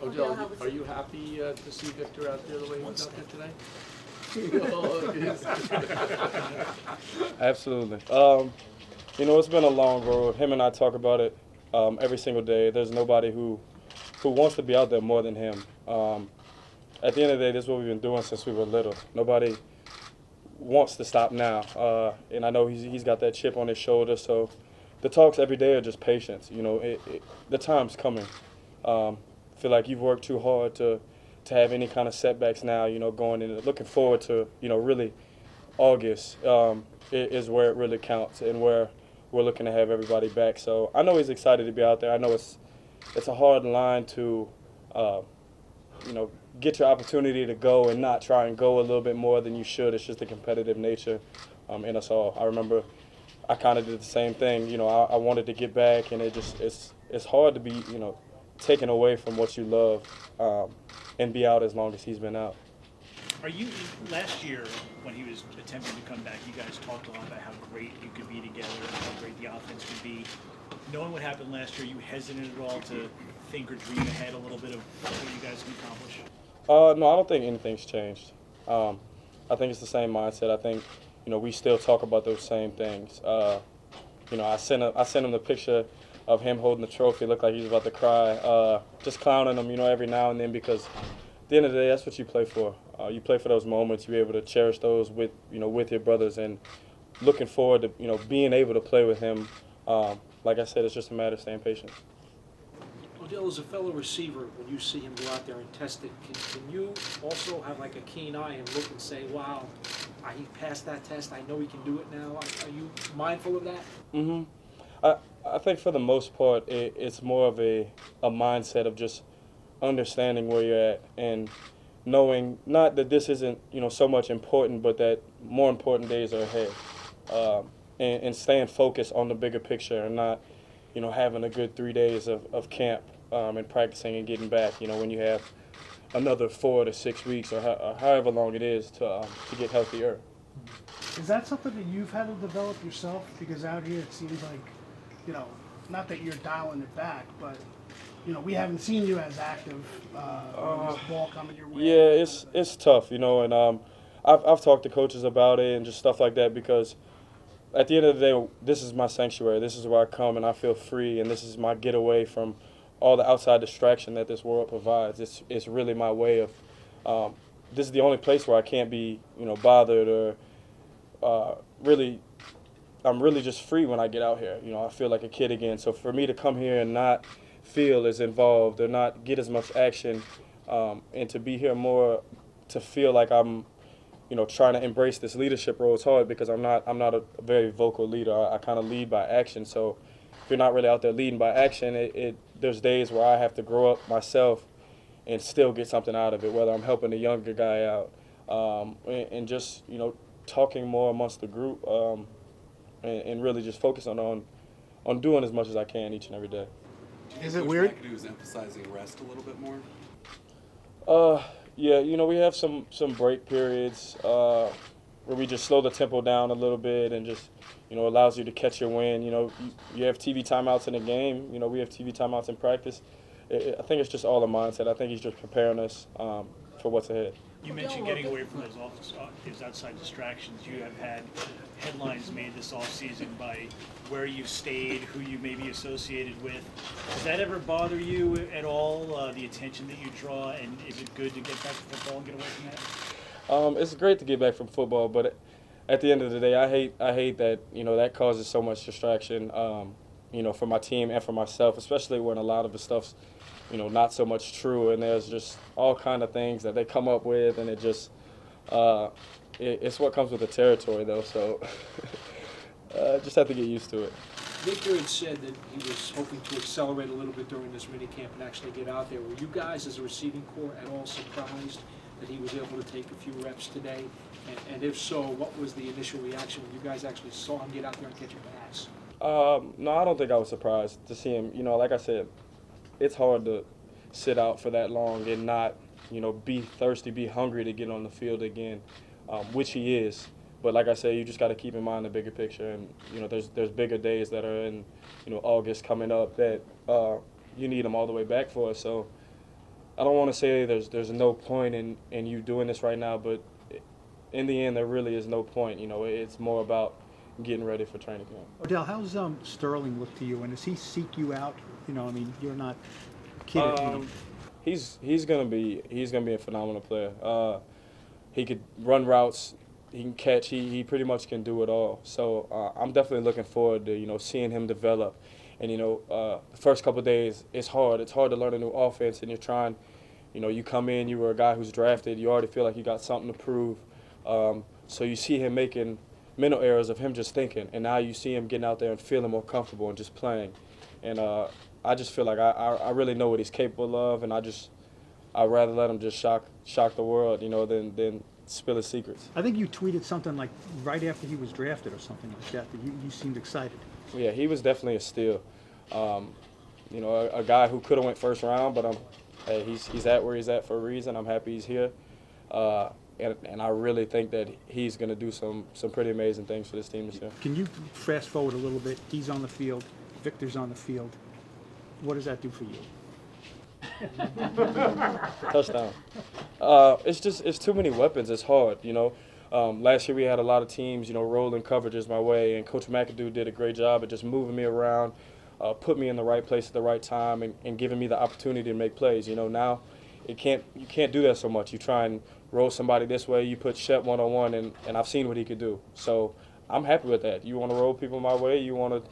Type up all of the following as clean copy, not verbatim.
Odell, are you happy to see Victor out there the way he was out there today? Oh, Absolutely. It's been a long road. Him and I talk about it every single day. There's nobody who wants to be out there more than him. At the end of the day, this is what we've been doing since we were little. Nobody wants to stop now, and I know he's got that chip on his shoulder. So the talks every day are just patience. The time's coming. Feel like you've worked too hard to have any kind of setbacks now. Going in, looking forward to really August is where it really counts and where we're looking to have everybody back. So I know he's excited to be out there. I know it's a hard line to get your opportunity to go and not try and go a little bit more than you should. It's just the competitive nature in us all. I remember I kind of did the same thing. I wanted to get back, and it's hard to be taken away from what you love and be out as long as he's been out. Last year when he was attempting to come back, you guys talked a lot about how great you could be together and how great the offense could be. Knowing what happened last year, you hesitant at all to think or dream ahead a little bit of what you guys can accomplish? No, I don't think anything's changed. I think it's the same mindset. I think, we still talk about those same things. I sent him the picture of him holding the trophy. It looked like he was about to cry. Just clowning him, every now and then, because at the end of the day, that's what you play for. You play for those moments. You're able to cherish those with your brothers, and looking forward to, being able to play with him. Like I said, it's just a matter of staying patient. Odell, as a fellow receiver, when you see him go out there and test it, can you also have like a keen eye and look and say, wow, he passed that test, I know he can do it now? Are you mindful of that? Mm-hmm. I think for the most part, it's more of a mindset of just understanding where you're at and knowing not that this isn't so much important, but that more important days are ahead, and staying focused on the bigger picture and not having a good 3 days of camp and practicing and getting back. When you have another 4 to 6 weeks or however long it is to get healthier. Is that something that you've had to develop yourself? Because out here it seems like, not that you're dialing it back, but we haven't seen you as active on this ball coming your way. Yeah, it's tough, and I've talked to coaches about it and just stuff like that, because at the end of the day, this is my sanctuary. This is where I come and I feel free, and this is my getaway from all the outside distraction that this world provides. It's really my way of. This is the only place where I can't be bothered or really. I'm really just free when I get out here. I feel like a kid again. So for me to come here and not feel as involved or not get as much action, and to be here more, to feel like I'm, trying to embrace this leadership role, it's hard because I'm not a very vocal leader. I kind of lead by action. So if you're not really out there leading by action, there's days where I have to grow up myself and still get something out of it, whether I'm helping a younger guy out, and just talking more amongst the group. And really just focusing on doing as much as I can each and every day. Is it weird? Who's emphasizing rest a little bit more? Yeah, we have some break periods where we just slow the tempo down a little bit and just allows you to catch your wind. You have TV timeouts in the game. We have TV timeouts in practice. I think it's just all a mindset. I think he's just preparing us for what's ahead. You mentioned getting away from those outside distractions. You have had headlines made this offseason by where you've stayed, who you may be associated with. Does that ever bother you at all, the attention that you draw, and is it good to get back to football and get away from that? It's great to get back from football, but at the end of the day, I hate that that causes so much distraction, for my team and for myself, especially when a lot of the stuff's not so much true, and there's just all kind of things that they come up with, and it just it's what comes with the territory, though. So just have to get used to it. Victor had said that he was hoping to accelerate a little bit during this mini camp and actually get out there. Were you guys, as a receiving corps, at all surprised that he was able to take a few reps today? And if so, what was the initial reaction when you guys actually saw him get out there and catch a pass? No, I don't think I was surprised to see him. Like I said, it's hard to sit out for that long and not, be thirsty, be hungry to get on the field again, which he is. But like I said, you just got to keep in mind the bigger picture, and there's bigger days that are in August coming up that you need him all the way back for. So I don't want to say there's no point in you doing this right now, but in the end, there really is no point. You know, it's more about getting ready for training camp. Odell, how's Sterling look to you, and does he seek you out? You know, I mean, you're not kidding. You know. He's gonna be a phenomenal player. He could run routes, he can catch, he pretty much can do it all. So I'm definitely looking forward to seeing him develop. And the first couple of days it's hard. It's hard to learn a new offense, and you're trying. You come in, you were a guy who's drafted, you already feel like you got something to prove. So you see him making mental errors of him just thinking, and now you see him getting out there and feeling more comfortable and just playing. And I just feel like I really know what he's capable of, and I'd rather let him just shock the world, than spill his secrets. I think you tweeted something like right after he was drafted or something like that, that you seemed excited. Yeah, he was definitely a steal. A guy who could have went first round, but hey, he's at where he's at for a reason. I'm happy he's here. And I really think that he's going to do some pretty amazing things for this team this year. Can you fast forward a little bit? He's on the field. Victor's on the field. What does that do for you? Touchdown. It's too many weapons. It's hard, Last year we had a lot of teams, rolling coverages my way, and Coach McAdoo did a great job of just moving me around, put me in the right place at the right time, and giving me the opportunity to make plays. Now you can't do that so much. You try and roll somebody this way, you put Shep one-on-one, and I've seen what he could do. So I'm happy with that. You want to roll people my way, you want to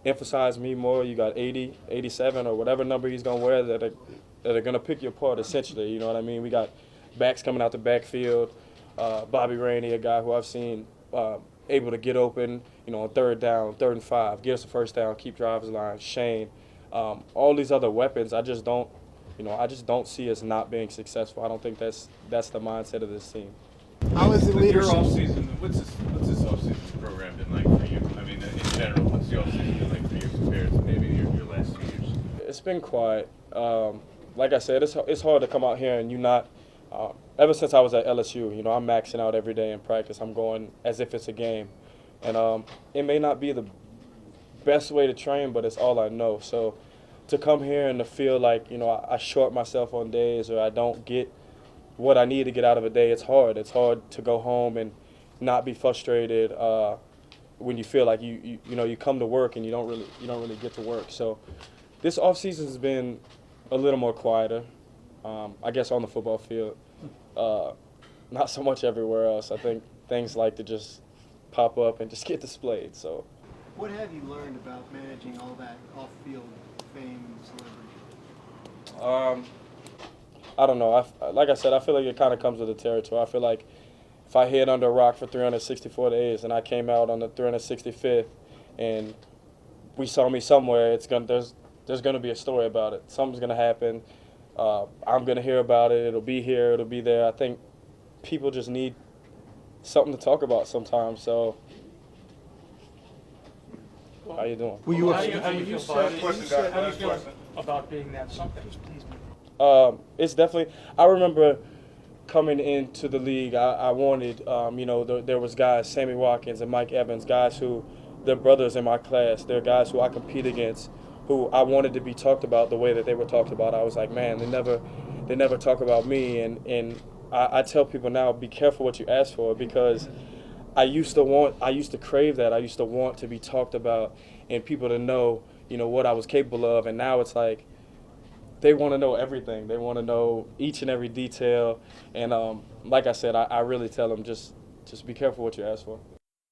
emphasize me more, you got 80, 87, or whatever number he's going to wear that are going to pick you apart, essentially. You know what I mean? We got backs coming out the backfield. Bobby Rainey, a guy who I've seen able to get open, on third down, 3rd and 5, get us a first down, keep drives alive. Shane, all these other weapons, I just don't see us not being successful. I don't think that's the mindset of this team. How is the leadership? Your offseason, what's this offseason program been like for you? I mean, in general, what's the offseason been like for you compared to maybe your last 2 years? It's been quiet. Like I said, it's hard to come out here and you not. Ever since I was at LSU, I'm maxing out every day in practice. I'm going as if it's a game, and it may not be the best way to train, but it's all I know. So to come here and to feel like I short myself on days, or I don't get what I need to get out of a day, it's hard. It's hard to go home and not be frustrated when you feel like you come to work and you don't really get to work. So this off season has been a little more quieter, I guess, on the football field. Not so much everywhere else. I think things like to just pop up and just get displayed. So What have you learned about managing all that off-field fame and celebrity? I don't know. Like I said, I feel like it kind of comes with the territory. I feel like if I hid under a rock for 364 days and I came out on the 365th and we saw me somewhere, there's going to be a story about it. Something's going to happen. I'm going to hear about it. It'll be here. It'll be there. I think people just need something to talk about sometimes. So, how you doing? Were you How do you feel about being that something? It's definitely. I remember coming into the league. I wanted, there was guys, Sammy Watkins and Mike Evans, guys who, they're brothers in my class. They're guys who I compete against, who I wanted to be talked about the way that they were talked about. I was like, man, they never talk about me. And I tell people now, be careful what you ask for, because I used to crave that. I used to want to be talked about and people to know, what I was capable of. And now it's like they want to know everything. They want to know each and every detail. And like I said, I really tell them just be careful what you ask for.